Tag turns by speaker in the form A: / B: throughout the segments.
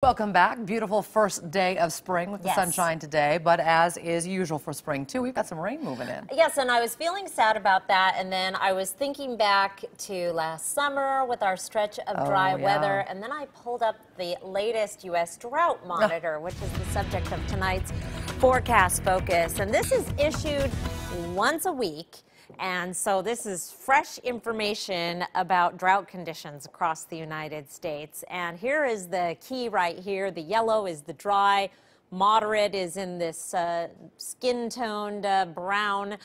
A: Welcome back. Beautiful first day of spring with the sunshine today, but as is usual for spring too, we've got some rain moving in.
B: Yes, and I was feeling sad about that, and then I was thinking back to last summer with our stretch of dry weather, and then I pulled up the latest U.S. drought monitor, which is the subject of tonight's forecast focus, and this is issued once a week. And so this is fresh information about drought conditions across the United States. And here is the key right here. The yellow is the dry. Moderate is in this skin-toned brown,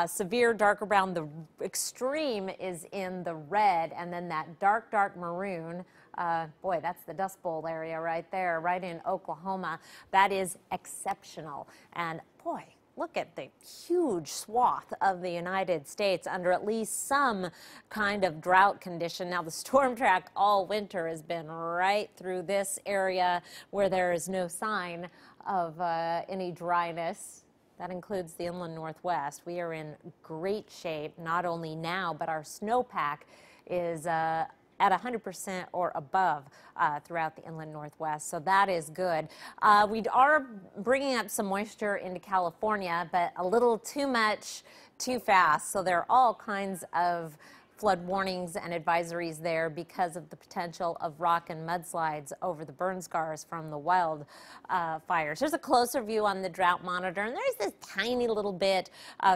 B: severe darker brown. The extreme is in the red, and then that dark maroon. Boy, that's the Dust Bowl area right there, right in Oklahoma. That is exceptional. And boy, look at the huge swath of the United States under at least some kind of drought condition. Now, the storm track all winter has been right through this area where there is no sign of any dryness. That includes the inland Northwest. We are in great shape, not only now, but our snowpack is at 100% or above throughout the inland Northwest, so that is good. We are bringing up some moisture into California, but a little too much, too fast, so there are all kinds of flood warnings and advisories there because of the potential of rock and mudslides over the burn scars from the wildfires. Here's a closer view on the drought monitor, and there's this tiny little bit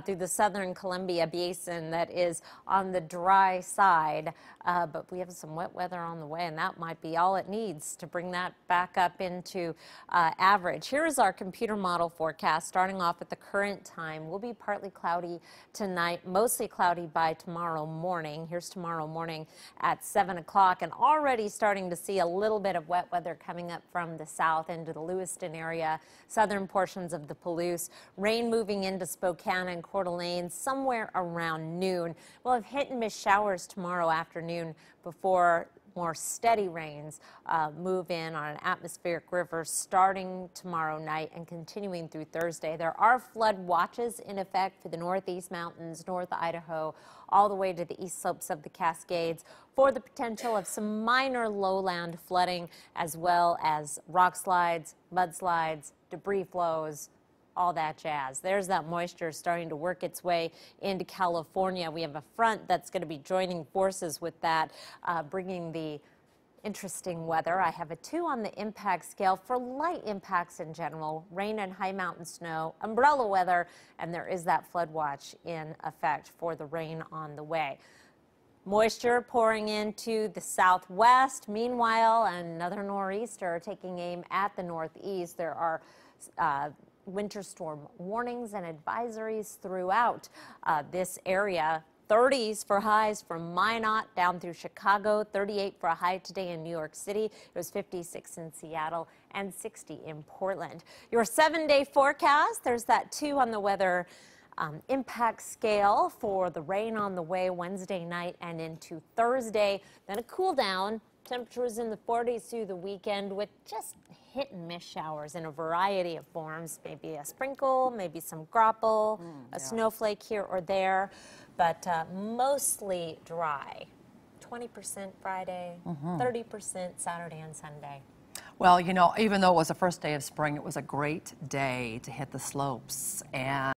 B: through the southern Columbia Basin that is on the dry side, but we have some wet weather on the way, and that might be all it needs to bring that back up into average. Here is our computer model forecast starting off at the current time. We'll be partly cloudy tonight, mostly cloudy by tomorrow morning. Here's tomorrow morning at 7 o'clock, and already starting to see a little bit of wet weather coming up from the south into the Lewiston area, southern portions of the Palouse. Rain moving into Spokane and Coeur d'Alene somewhere around noon. We'll have hit and miss showers tomorrow afternoon before more steady rains move in on an atmospheric river starting tomorrow night and continuing through Thursday. There are flood watches in effect for the Northeast Mountains, North Idaho, all the way to the east slopes of the Cascades for the potential of some minor lowland flooding as well as rock slides, mudslides, debris flows, all that jazz. There's that moisture starting to work its way into California. We have a front that's going to be joining forces with that, bringing the interesting weather. I have a 2 on the impact scale for light impacts in general, rain and high mountain snow, umbrella weather, and there is that flood watch in effect for the rain on the way. Moisture pouring into the southwest. Meanwhile, another nor'easter taking aim at the northeast. There are winter storm warnings and advisories throughout this area. 30s for highs from Minot down through Chicago, 38 for a high today in New York City. It was 56 in Seattle and 60 in Portland. Your 7-day forecast, there's that 2 on the weather impact scale for the rain on the way Wednesday night and into Thursday. Then a cool down. Temperatures in the 40s through the weekend with just hit and miss showers in a variety of forms. Maybe a sprinkle, maybe some grapple, a snowflake here or there, but mostly dry. 20% Friday, 30% Saturday and Sunday.
A: Well, you know, even though it was the first day of spring, it was a great day to hit the slopes. And